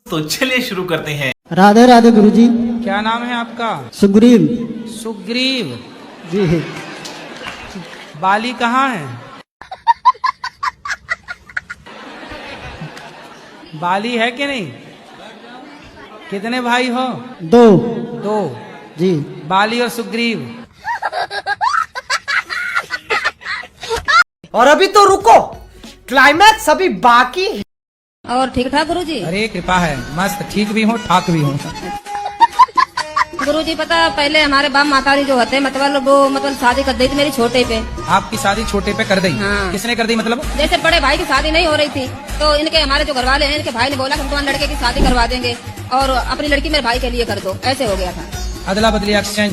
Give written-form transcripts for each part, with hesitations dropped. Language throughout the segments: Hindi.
तो चलिए शुरू करते हैं। राधे राधे गुरुजी। क्या नाम है आपका? सुग्रीव। सुग्रीव जी। बाली कहाँ है? बाली है कि नहीं? कितने भाई हो? दो। दो। जी। बाली और सुग्रीव। और अभी तो रुको, क्लाइमैक्स अभी बाकी है। और ठीक ठाक गुरुजी? अरे कृपा है, मस्त ठीक भी हूँ ठाक भी हूँ। गुरुजी पता पहले हमारे बाप माताजी जो होते मतलब शादी कर दी थी मेरी छोटे पे। आपकी शादी छोटे पे कर दी? हाँ। किसने कर दी मतलब? जैसे बड़े भाई की शादी नहीं हो रही थी तो इनके हमारे जो घर वाले हैं इनके भाई ने बोला कि हम तुम्हारे लड़के की शादी करवा देंगे और अपनी लड़की मेरे भाई के लिए कर दो, ऐसे हो गया था। अदला बदली एक्सचेंज।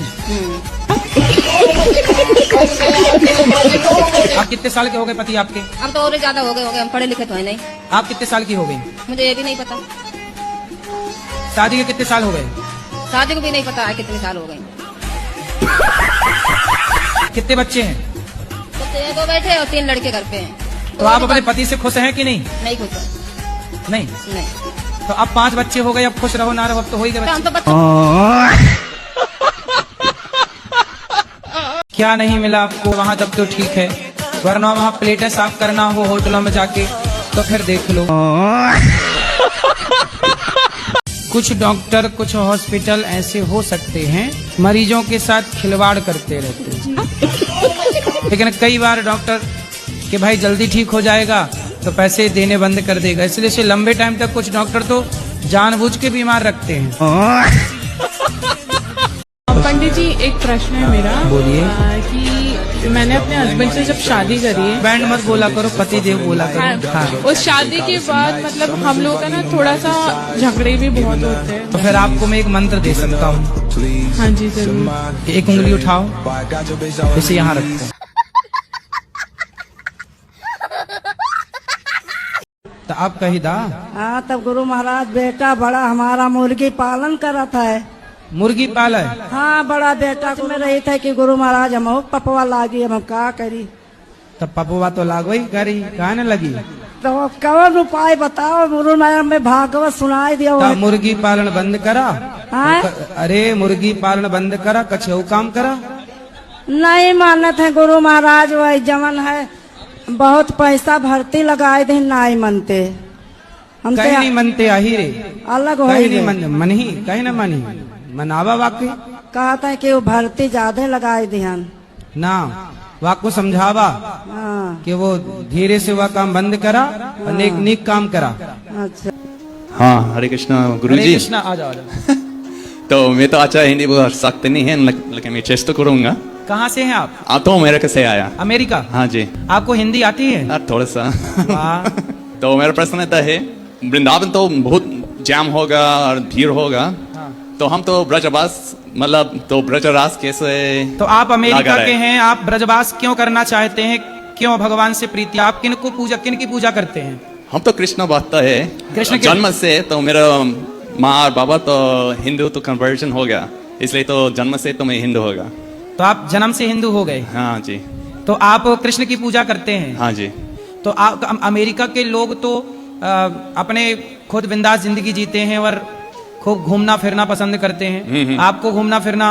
आप कितने साल के हो गए पति आपके? अब तो और ज्यादा हो गए हम पढ़े लिखे तो है नहीं। आप कितने साल की हो गई? मुझे ये भी नहीं पता। शादी के कितने साल हो गए? शादी को भी नहीं पता है कितने साल हो गए। कितने बच्चे हैं? तो दो बैठे और 3 लड़के घर पे हैं। तो आप अपने पति से खुश हैं कि नहीं? नहीं खुश नहीं। नहीं। तो अब 5 बच्चे हो गए, अब खुश रहो ना रहो, अब तो हो ही गए तो हम बच्चे। तो बच्चे क्या नहीं मिला आपको वहाँ तब तो ठीक है, वरना वहाँ प्लेटें साफ करना हो होटलों में जाके तो फिर देख लो। कुछ डॉक्टर कुछ हॉस्पिटल ऐसे हो सकते हैं मरीजों के साथ खिलवाड़ करते रहते हैं, लेकिन कई बार डॉक्टर कि भाई जल्दी ठीक हो जाएगा तो पैसे देने बंद कर देगा, इसलिए से लंबे टाइम तक कुछ डॉक्टर तो जानबूझ के बीमार रखते हैं। पंडित जी एक प्रश्न है मेरा। बोलिए। कि मैंने अपने हस्बैंड से जब शादी करी है। बैंड मत बोला करो, पति देव बोला करो। हाँ। उस शादी के बाद मतलब हम लोग का ना थोड़ा सा झगड़े भी बहुत होते हैं। तो फिर आपको मैं एक मंत्र दे सकता हूँ। हाँ जी जरूर। एक उंगली उठाओ, इसे यहाँ रखो। तो आप कही दा। हाँ तब गुरु महाराज बेटा बड़ा हमारा मुर्गी पालन करत है। मुर्गी पाला? हाँ बड़ा बेटा को में रही था कि गुरु महाराज हम पपवा लागी हम का करी। तब पपुआ तो लागो ही करी, कहा न लगी? तो कौन उपाय बताओ गुरु नारायण में भागवत सुनाई दिया। तब मुर्गी पालन बंद करा। हाँ? अरे मुर्गी पालन बंद करा, कछऊ काम करा। नहीं मानत है गुरु महाराज, वही जमन है बहुत पैसा भर्ती लगाए थे नहीं मनते। हम कहीं नहीं मनते आही रे, अलग हो कहीं नहीं मन ही कहीं न मनी मनावा वाकई। कहा था कि वो भर्ती ज्यादा लगाए ध्यान ना वाक को समझावा। हाँ। कि वो धीरे से वह काम बंद करा और नेक नेक काम करा। अच्छा हाँ हरे कृष्णा गुरुजी। हरे कृष्णा। आ जाओ। तो मैं तो अच्छा हिंदी बोल सकते नहीं है, लेकिन मैं चेष्टा करूंगा। कहाँ से हैं आप? तो अमेरिका से आया। अमेरिका? हाँ जी। आपको हिंदी आती है? थोड़ा सा। वाह। तो मेरा प्रश्न है वृंदावन तो बहुत जाम होगा और भीड़ होगा। हाँ। तो हम तो ब्रजवास मतलब तो ब्रजरास कैसे? तो आप अमेरिका के हैं, आप ब्रजवास क्यों करना चाहते हैं? क्यों भगवान से प्रीति? आप किन की पूजा करते हैं? हम तो कृष्ण भक्त है कृष्ण के जन्म से। तो मेरा माँ और बाबा तो हिंदू तो कन्वर्जन हो गया, इसलिए तो जन्म से तो मैं हिंदू होगा। तो आप जन्म से हिंदू हो गए? हाँ जी। तो आप कृष्ण की पूजा करते हैं? हाँ जी। तो आप अमेरिका के लोग तो अपने खुद बिंदास जिंदगी जीते हैं और खूब घूमना फिरना पसंद करते हैं। आपको घूमना फिरना,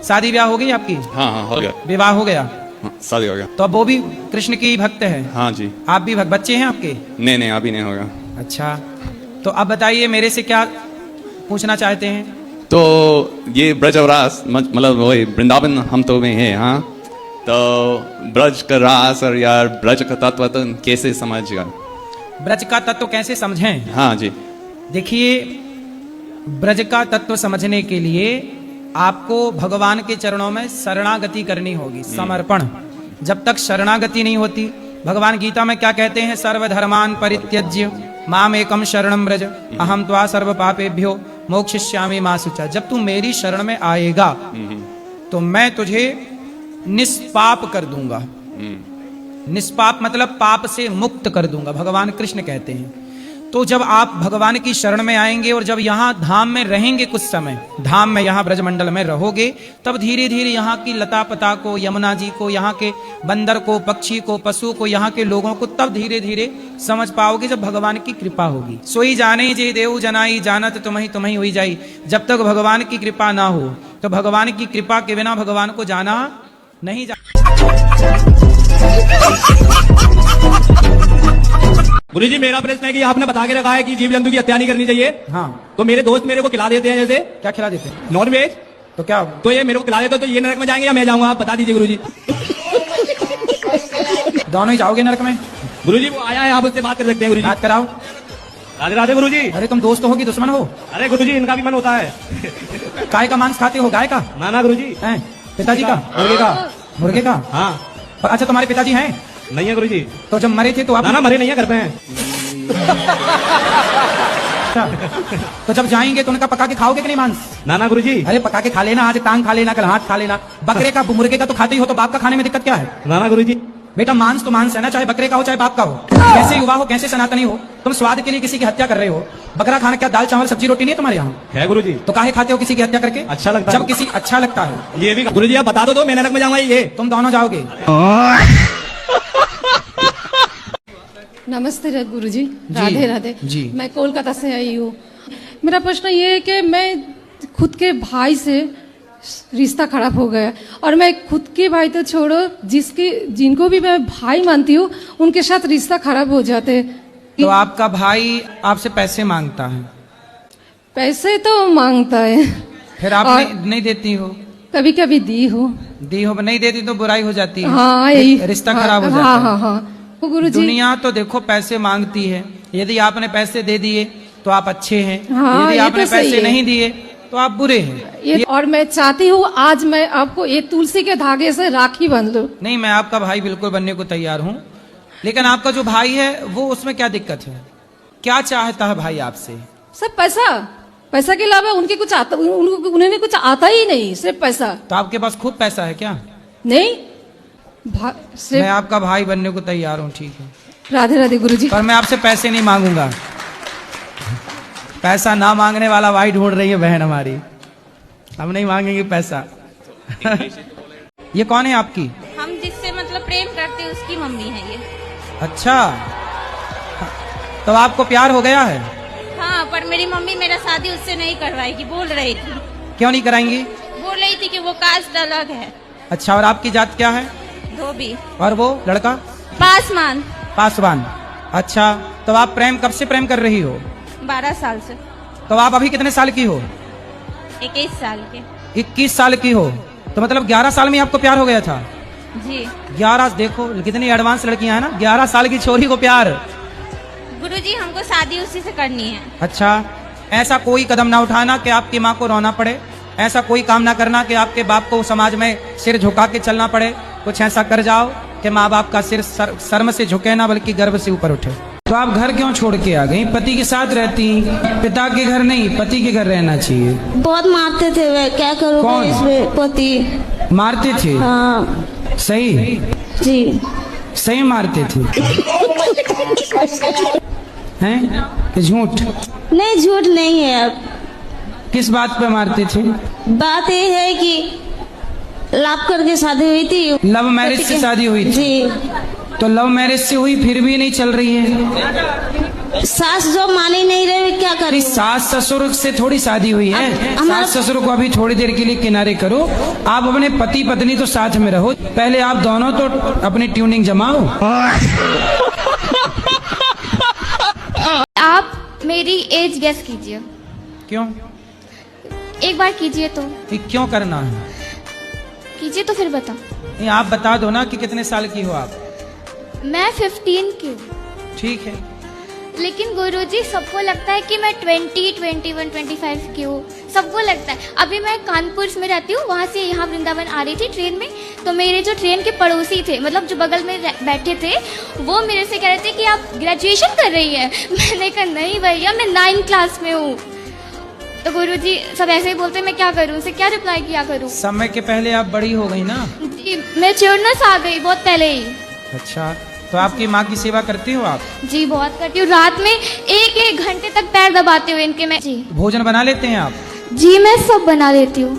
शादी ब्याह हो गई आपकी? हाँ हाँ हो गया। विवाह हो गया? हाँ, शादी हो गया। तो अब वो भी कृष्ण की भक्त है? हाँ जी। आप भी बच्चे हैं आपके? नहीं अभी नहीं होगा। अच्छा, तो अब बताइए मेरे से क्या पूछना चाहते हैं? तो ये ब्रजरास मतलब वही वृंदावन हम तो में है। हाँ तो ब्रज का रास और यार ब्रज का तत्व तो कैसे समझेगा? ब्रज का तत्व कैसे समझें? हाँ जी। देखिए, ब्रज का तत्व समझने के लिए आपको भगवान के चरणों में शरणागति करनी होगी, समर्पण। जब तक शरणागति नहीं होती, भगवान गीता में क्या कहते हैं? सर्वधर्मान परित्यज्य माम एकम शरणम ब्रज अहम त्वा सर्व पापेभ्यो मोक्षयिष्यामि मा शुचा। जब तू मेरी शरण में आएगा तो मैं तुझे निष्पाप कर दूंगा। निष्पाप मतलब पाप से मुक्त कर दूंगा, भगवान कृष्ण कहते हैं। तो जब आप भगवान की शरण में आएंगे और जब यहाँ धाम में रहेंगे कुछ समय, धाम में यहाँ ब्रजमंडल में रहोगे, तब धीरे धीरे यहाँ की लता पता को, यमुना जी को, यहाँ के बंदर को, पक्षी को, पशु को, यहाँ के लोगों को तब धीरे धीरे समझ पाओगे जब भगवान की कृपा होगी। सोई जाने जे देव जनाई, जानत तुम्हें तुम्हें हुई जाई। जब तक भगवान की कृपा ना हो तो भगवान की कृपा के बिना भगवान को जाना नहीं जा। गुरु जी, मेरा प्रश्न है कि आपने बता के रखा है कि जीव जंतु की हत्या नहीं करनी चाहिए। हाँ, तो मेरे दोस्त मेरे को खिला देते हैं, जैसे क्या खिला देते हैं? Non veg. तो क्या तो ये मेरे को खिला देते, तो ये नरक में जाएंगे या मैं जाऊंगा? आप बता दीजिए गुरु जी। दोनों ही जाओगे नरक में? गुरु जी, वो आया है, आप उससे बात कर सकते हैं। गुरु जी, बात कराओ। राधे राधे गुरु जी। अरे तुम दोस्त हो कि दुश्मन हो? अरे गुरु जी, इनका भी मन होता है। काय का मांस खाते हो? गाय का? ना ना गुरु जी। हैं? पिताजी का? मुर्गे का? मुर्गे का? हाँ। अच्छा, तुम्हारे पिताजी हैं? नहीं है गुरु जी। तो जब मरे थे तो आप? ना ना, मरे नहीं है, घर पे हैं। अच्छा, तो जब जाएंगे तो उनका पका के खाओगे कि नहीं मांस? ना ना गुरु जी। अरे पका के खा लेना, आज टांग खा लेना, कल हाथ खा लेना। बकरे का, मुर्गे का तो खाते ही हो, तो बाप का खाने में दिक्कत क्या है? ना ना गुरु जी। बेटा मांस तो मांस है ना, चाहे बकरे का हो चाहे बाप का हो। कैसे युवा हो, कैसे सनातनी हो, तुम स्वाद के लिए किसी की हत्या कर रहे हो। बकरा खाना क्या दाल चावल सब्जी रोटी नहीं है तुम्हारे यहाँ? है गुरु जी। तो काहे खाते हो किसी की हत्या करके? अच्छा लगता है। जब किसी अच्छा लगता है। ये भी गुरु जी, आप बता दो मैं नरक में जाऊंगा ये? तुम दोनों जाओगे। नमस्ते गुरु जी, राधे राधे जी। मैं कोलकाता से आई हूँ। मेरा प्रश्न ये है कि मैं खुद के भाई से रिश्ता खराब हो गया, और मैं खुद के भाई तो छोड़ो, जिनको भी मैं भाई मानती हूँ उनके साथ रिश्ता खराब हो जाते। तो आपका भाई आपसे पैसे मांगता है? पैसे तो मांगता है, फिर आप नहीं देती हो? कभी कभी दी हो। नहीं देती तो बुराई हो जाती है। हाँ, यही रिश्ता खराब हो जाता है। हाँ हाँ हाँ गुरु जी। दुनिया तो देखो पैसे मांगती है। यदि आपने पैसे दे दिए तो आप अच्छे हैं, हाँ, यदि आपने तो सही पैसे है। नहीं दिए तो आप बुरे हैं। और मैं चाहती हूँ आज मैं आपको ये तुलसी के धागे से राखी बंध लूं। नहीं, मैं आपका भाई बिल्कुल बनने को तैयार हूँ, लेकिन आपका जो भाई है वो, उसमें क्या दिक्कत है? क्या चाहता है भाई आपसे? सब पैसा के अलावा उनके कुछ आता, उन्हें कुछ आता ही नहीं, सिर्फ पैसा। तो आपके पास खूब पैसा है क्या? नहीं, मैं आपका भाई बनने को तैयार हूँ, ठीक है। राधे राधे गुरु जी। पर मैं आपसे पैसे नहीं मांगूंगा। पैसा ना मांगने वाला भाई ढूंढ रही है बहन हमारी। हम नहीं मांगेंगे पैसा। ये कौन है आपकी? हम जिससे मतलब प्रेम करते हैं उसकी मम्मी है ये। अच्छा, तो आपको प्यार हो गया है? हाँ, पर मेरी मम्मी मेरा शादी उससे नहीं करवाएगी, बोल रही थी। क्यों नहीं कराएंगी? बोल रही थी कि वो कास्ट अलग है। अच्छा, और आपकी जात क्या है? धोबी। और वो लड़का? पासवान। पासवान। अच्छा, तो आप कब से प्रेम कर रही हो? 12 साल से। तो आप अभी कितने साल की हो? 21 साल के। 21 साल की हो, तो मतलब 11 साल में आपको प्यार हो गया था? जी। 11, देखो कितनी एडवांस लड़कियां हैं ना। 11 साल की छोरी को प्यार। गुरुजी, हमको शादी उसी से करनी है। अच्छा, ऐसा कोई कदम ना उठाना कि आपकी माँ को रोना पड़े, ऐसा कोई काम ना करना कि आपके बाप को समाज में सिर झुका के चलना पड़े। कुछ ऐसा कर जाओ कि माँ बाप का सिर शर्म से झुके ना, बल्कि गर्व से ऊपर उठे। तो आप घर क्यों छोड़ के आ गई? पति के साथ रहती, पिता के घर नहीं, पति के घर रहना चाहिए। बहुत मारते थे वे, क्या करूँ? कौन? इसमें पति मारते थे? हाँ। सही? जी, सही मारते थे? हैं कि झूठ? नहीं, झूठ नहीं है। अब किस बात पे मारते थे? बात ये है कि लव करके शादी हुई थी। लव मैरिज से शादी हुई थी? जी। तो लव मैरिज से हुई, फिर भी नहीं चल रही है? सास जो मानी नहीं रहे, क्या करें? सास ससुर से थोड़ी शादी हुई है। सास ससुर को अभी थोड़ी देर के लिए किनारे करो। आप अपने पति पत्नी तो साथ में रहो, पहले आप दोनों तो अपनी ट्यूनिंग जमाओ। आप मेरी एज गेस कीजिए। क्यों? एक बार कीजिए तो। ये क्यों करना है? कीजिए तो फिर बताओ। नहीं, आप बता दो ना कि कितने साल की हो आप। मैं 15 की हूँ। ठीक है, लेकिन गुरुजी सबको लगता है कि मैं 20, 21, 25 की हूँ, सबको लगता है। अभी मैं कानपुर में रहती हूँ, वहाँ से यहाँ वृंदावन आ रही थी ट्रेन में, तो मेरे जो ट्रेन के पड़ोसी थे, मतलब जो बगल में बैठे थे, वो मेरे से कह रहे थे कि आप ग्रेजुएशन कर रही हैं। मैंने कहा नहीं भैया, मैं 9th क्लास में हूँ। तो गुरुजी सब ऐसे ही बोलते, मैं क्या करूँ, उसे क्या रिप्लाई किया करूँ? समय के पहले आप बड़ी हो गई ना। जी, मैच्योरनेस आ गई बहुत पहले ही। अच्छा, तो आपकी माँ की सेवा करती हो आप? जी बहुत करती हूँ, रात में 1-1 घंटे तक पैर दबाते हुए इनके मैं। जी भोजन बना लेते हैं आप? जी मैं सब बना लेती हूँ।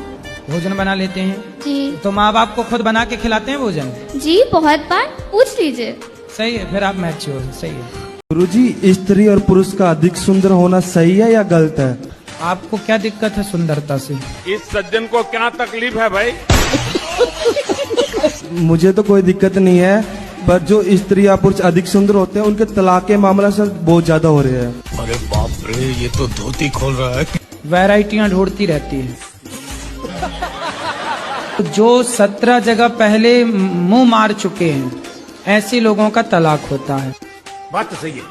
भोजन बना लेते हैं जी। तो माँ बाप को खुद बना के खिलाते हैं भोजन? जी बहुत बार, पूछ लीजिए। सही है, फिर आप मैच्योर हो, सही है। गुरुजी, स्त्री और पुरुष का अधिक सुंदर होना सही है या गलत है? आपको क्या दिक्कत है सुंदरता से? इस सज्जन को क्या तकलीफ है भाई? मुझे तो कोई दिक्कत नहीं है, पर जो स्त्री या पुरुष अधिक सुंदर होते हैं उनके तलाक के मामला सर बहुत ज्यादा हो रहे हैं। अरे बाप रे, ये तो धोती खोल रहा है। वैरायटियां ढूंढती रहती है। जो 17 जगह पहले मुंह मार चुके हैं, ऐसे लोगों का तलाक होता है। बात तो सही है।